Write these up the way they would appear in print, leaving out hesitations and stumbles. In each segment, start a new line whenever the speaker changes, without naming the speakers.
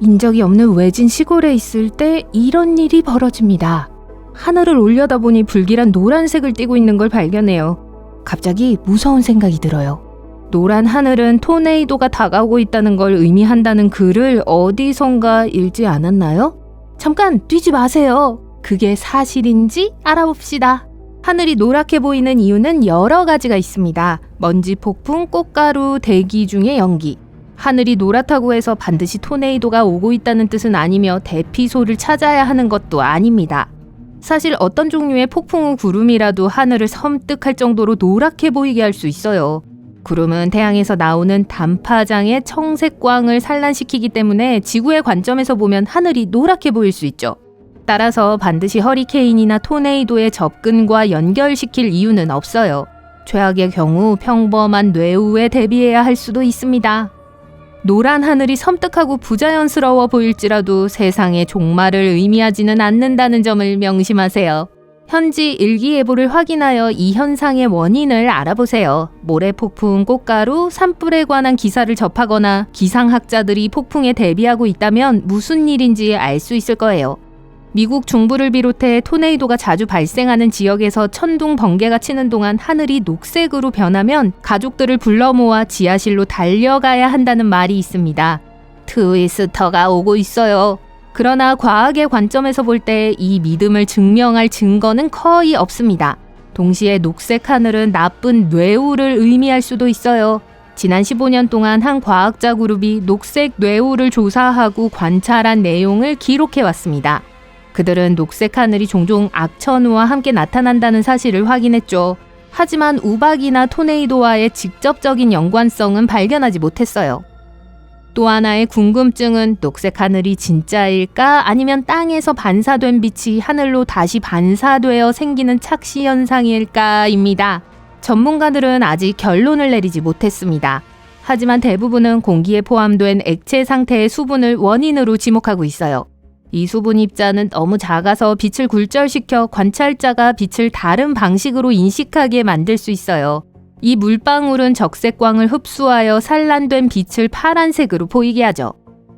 인적이 없는 외진 시골에 있을 때 이런 일이 벌어집니다. 하늘을 올려다보니 불길한 노란색을 띠고 있는 걸 발견해요. 갑자기 무서운 생각이 들어요. 노란 하늘은 토네이도가 다가오고 있다는 걸 의미한다는 글을 어디선가 읽지 않았나요? 잠깐 뛰지 마세요. 그게 사실인지 알아봅시다. 하늘이 노랗게 보이는 이유는 여러 가지가 있습니다. 먼지 폭풍, 꽃가루, 대기 중의 연기. 하늘이 노랗다고 해서 반드시 토네이도가 오고 있다는 뜻은 아니며 대피소를 찾아야 하는 것도 아닙니다. 사실 어떤 종류의 폭풍 후 구름이라도 하늘을 섬뜩할 정도로 노랗게 보이게 할 수 있어요. 구름은 태양에서 나오는 단파장의 청색광을 산란시키기 때문에 지구의 관점에서 보면 하늘이 노랗게 보일 수 있죠. 따라서 반드시 허리케인이나 토네이도의 접근과 연결시킬 이유는 없어요. 최악의 경우 평범한 뇌우에 대비해야 할 수도 있습니다. 노란 하늘이 섬뜩하고 부자연스러워 보일지라도 세상의 종말을 의미하지는 않는다는 점을 명심하세요. 현지 일기예보를 확인하여 이 현상의 원인을 알아보세요. 모래폭풍, 꽃가루, 산불에 관한 기사를 접하거나 기상학자들이 폭풍에 대비하고 있다면 무슨 일인지 알 수 있을 거예요. 미국 중부를 비롯해 토네이도가 자주 발생하는 지역에서 천둥 번개가 치는 동안 하늘이 녹색으로 변하면 가족들을 불러 모아 지하실로 달려가야 한다는 말이 있습니다. 트위스터가 오고 있어요. 그러나 과학의 관점에서 볼 때 이 믿음을 증명할 증거는 거의 없습니다. 동시에 녹색 하늘은 나쁜 뇌우를 의미할 수도 있어요. 지난 15년 동안 한 과학자 그룹이 녹색 뇌우를 조사하고 관찰한 내용을 기록해왔습니다. 그들은 녹색 하늘이 종종 악천후와 함께 나타난다는 사실을 확인했죠. 하지만 우박이나 토네이도와의 직접적인 연관성은 발견하지 못했어요. 또 하나의 궁금증은 녹색 하늘이 진짜일까 아니면 땅에서 반사된 빛이 하늘로 다시 반사되어 생기는 착시 현상일까입니다. 전문가들은 아직 결론을 내리지 못했습니다. 하지만 대부분은 공기에 포함된 액체 상태의 수분을 원인으로 지목하고 있어요. 이 수분 입자는 너무 작아서 빛을 굴절시켜 관찰자가 빛을 다른 방식으로 인식하게 만들 수 있어요. 이 물방울은 적색광을 흡수하여 산란된 빛을 파란색으로 보이게 하죠.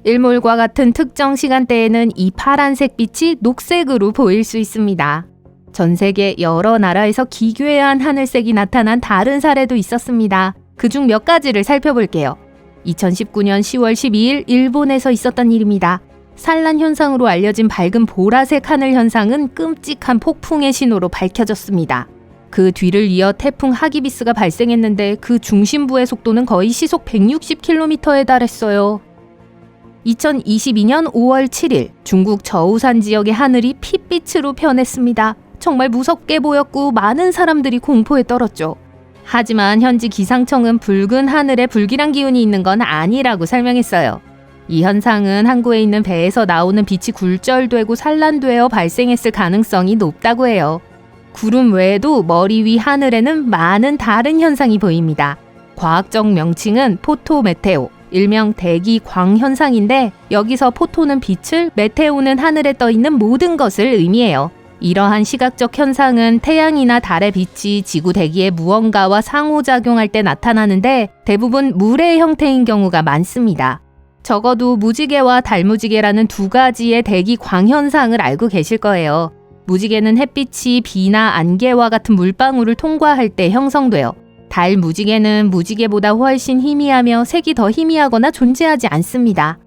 일몰과 같은 특정 시간대에는 이 파란색 빛이 녹색으로 보일 수 있습니다. 전 세계 여러 나라에서 기괴한 하늘색이 나타난 다른 사례도 있었습니다. 그중 몇 가지를 살펴볼게요. 2019년 10월 12일 일본에서 있었던 일입니다. 산란 현상으로 알려진 밝은 보라색 하늘 현상은 끔찍한 폭풍의 신호로 밝혀졌습니다. 그 뒤를 이어 태풍 하기비스가 발생했는데 그 중심부의 속도는 거의 시속 160km에 달했어요. 2022년 5월 7일 중국 저우산 지역의 하늘이 핏빛으로 변했습니다. 정말 무섭게 보였고 많은 사람들이 공포에 떨었죠. 하지만 현지 기상청은 붉은 하늘에 불길한 기운이 있는 건 아니라고 설명했어요. 이 현상은 항구에 있는 배에서 나오는 빛이 굴절되고 산란되어 발생했을 가능성이 높다고 해요. 구름 외에도 머리 위 하늘에는 많은 다른 현상이 보입니다. 과학적 명칭은 포토메테오, 일명 대기 광 현상인데 여기서 포토는 빛을, 메테오는 하늘에 떠 있는 모든 것을 의미해요. 이러한 시각적 현상은 태양이나 달의 빛이 지구 대기에 무언가와 상호작용할 때 나타나는데 대부분 물의 형태인 경우가 많습니다. 적어도 무지개와 달무지개라는 두 가지의 대기 광 현상을 알고 계실 거예요. 무지개는 햇빛이 비나 안개와 같은 물방울을 통과할 때 형성돼요. 달 무지개는 무지개보다 훨씬 희미하며 색이 더 희미하거나 존재하지 않습니다.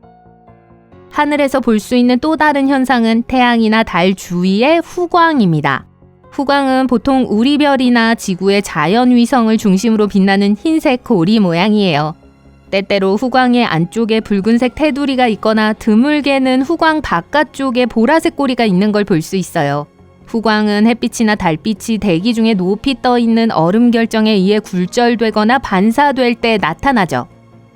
하늘에서 볼 수 있는 또 다른 현상은 태양이나 달 주위의 후광입니다. 후광은 보통 우리별이나 지구의 자연위성을 중심으로 빛나는 흰색 고리 모양이에요. 때때로 후광의 안쪽에 붉은색 테두리가 있거나 드물게는 후광 바깥쪽에 보라색 꼬리가 있는 걸 볼 수 있어요. 후광은 햇빛이나 달빛이 대기 중에 높이 떠 있는 얼음 결정에 의해 굴절되거나 반사될 때 나타나죠.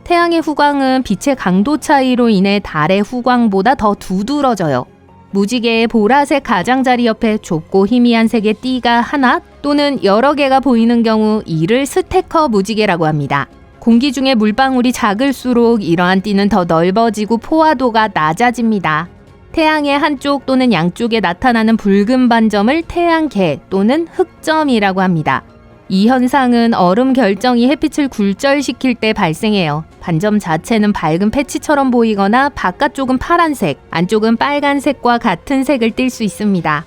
태양의 후광은 빛의 강도 차이로 인해 달의 후광보다 더 두드러져요. 무지개의 보라색 가장자리 옆에 좁고 희미한 색의 띠가 하나 또는 여러 개가 보이는 경우 이를 스테커 무지개라고 합니다. 공기 중에 물방울이 작을수록 이러한 띠는 더 넓어지고 포화도가 낮아집니다. 태양의 한쪽 또는 양쪽에 나타나는 붉은 반점을 태양계 또는 흑점이라고 합니다. 이 현상은 얼음 결정이 햇빛을 굴절시킬 때 발생해요. 반점 자체는 밝은 패치처럼 보이거나 바깥쪽은 파란색, 안쪽은 빨간색과 같은 색을 띌 수 있습니다.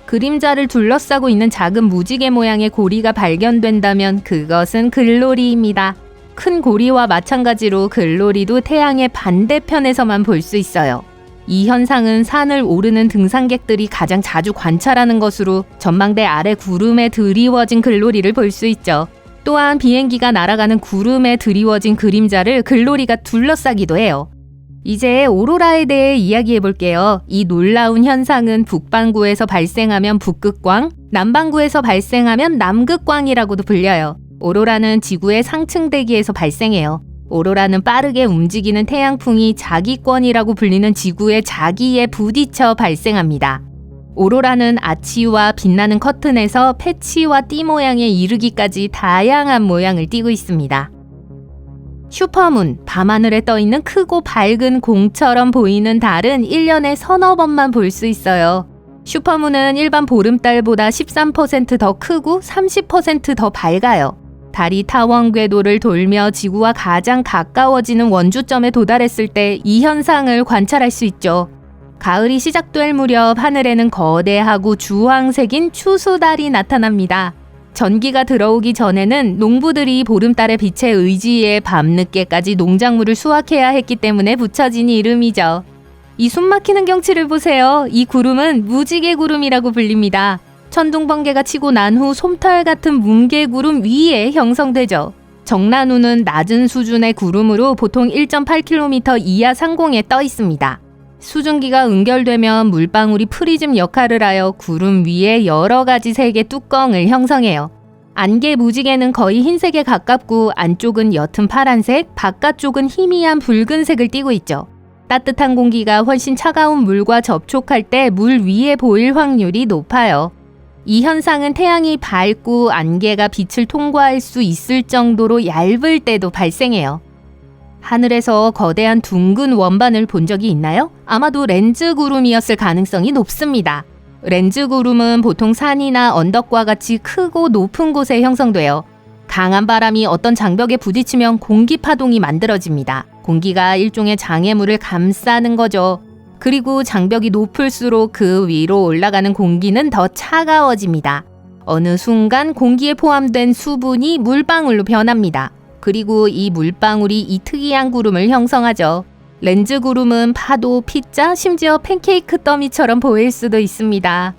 그림자를 둘러싸고 있는 작은 무지개 모양의 고리가 발견된다면 그것은 글로리입니다. 큰 고리와 마찬가지로 글로리도 태양의 반대편에서만 볼 수 있어요. 이 현상은 산을 오르는 등산객들이 가장 자주 관찰하는 것으로 전망대 아래 구름에 드리워진 글로리를 볼 수 있죠. 또한 비행기가 날아가는 구름에 드리워진 그림자를 글로리가 둘러싸기도 해요. 이제 오로라에 대해 이야기해 볼게요. 이 놀라운 현상은 북반구에서 발생하면 북극광, 남반구에서 발생하면 남극광이라고도 불려요. 오로라는 지구의 상층 대기에서 발생해요. 오로라는 빠르게 움직이는 태양풍이 자기권이라고 불리는 지구의 자기에 부딪혀 발생합니다. 오로라는 아치와 빛나는 커튼에서 패치와 띠 모양에 이르기까지 다양한 모양을 띠고 있습니다. 슈퍼문, 밤하늘에 떠있는 크고 밝은 공처럼 보이는 달은 1년에 서너 번만 볼 수 있어요. 슈퍼문은 일반 보름달보다 13% 더 크고 30% 더 밝아요. 달이 타원 궤도를 돌며 지구와 가장 가까워지는 원주점에 도달했을 때 이 현상을 관찰할 수 있죠. 가을이 시작될 무렵 하늘에는 거대하고 주황색인 추수달이 나타납니다. 전기가 들어오기 전에는 농부들이 보름달의 빛에 의지해 밤늦게까지 농작물을 수확해야 했기 때문에 붙여진 이름이죠. 이 숨막히는 경치를 보세요. 이 구름은 무지개 구름이라고 불립니다. 천둥번개가 치고 난 후 솜털 같은 뭉게구름 위에 형성되죠. 정난우는 낮은 수준의 구름으로 보통 1.8km 이하 상공에 떠 있습니다. 수증기가 응결되면 물방울이 프리즘 역할을 하여 구름 위에 여러 가지 색의 뚜껑을 형성해요. 안개 무지개는 거의 흰색에 가깝고 안쪽은 옅은 파란색, 바깥쪽은 희미한 붉은색을 띠고 있죠. 따뜻한 공기가 훨씬 차가운 물과 접촉할 때 물 위에 보일 확률이 높아요. 이 현상은 태양이 밝고 안개가 빛을 통과할 수 있을 정도로 얇을 때도 발생해요. 하늘에서 거대한 둥근 원반을 본 적이 있나요? 아마도 렌즈 구름이었을 가능성이 높습니다. 렌즈 구름은 보통 산이나 언덕과 같이 크고 높은 곳에 형성돼요. 강한 바람이 어떤 장벽에 부딪히면 공기 파동이 만들어집니다. 공기가 일종의 장애물을 감싸는 거죠. 그리고 장벽이 높을수록 그 위로 올라가는 공기는 더 차가워집니다. 어느 순간 공기에 포함된 수분이 물방울로 변합니다. 그리고 이 물방울이 이 특이한 구름을 형성하죠. 렌즈 구름은 파도, 피자, 심지어 팬케이크 더미처럼 보일 수도 있습니다.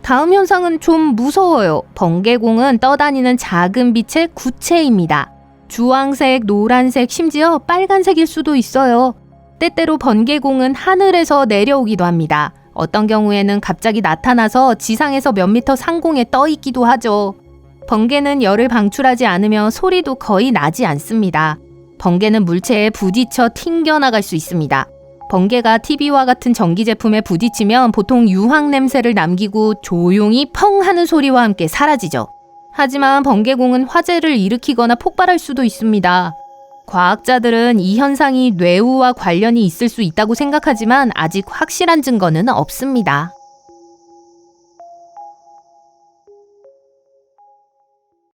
다음 현상은 좀 무서워요. 번개공은 떠다니는 작은 빛의 구체입니다. 주황색, 노란색, 심지어 빨간색일 수도 있어요. 때때로 번개공은 하늘에서 내려오기도 합니다. 어떤 경우에는 갑자기 나타나서 지상에서 몇 미터 상공에 떠 있기도 하죠. 번개는 열을 방출하지 않으며 소리도 거의 나지 않습니다. 번개는 물체에 부딪혀 튕겨나갈 수 있습니다. 번개가 TV와 같은 전기 제품에 부딪히면 보통 유황 냄새를 남기고 조용히 펑 하는 소리와 함께 사라지죠. 하지만 번개공은 화재를 일으키거나 폭발할 수도 있습니다. 과학자들은 이 현상이 뇌우와 관련이 있을 수 있다고 생각하지만 아직 확실한 증거는 없습니다.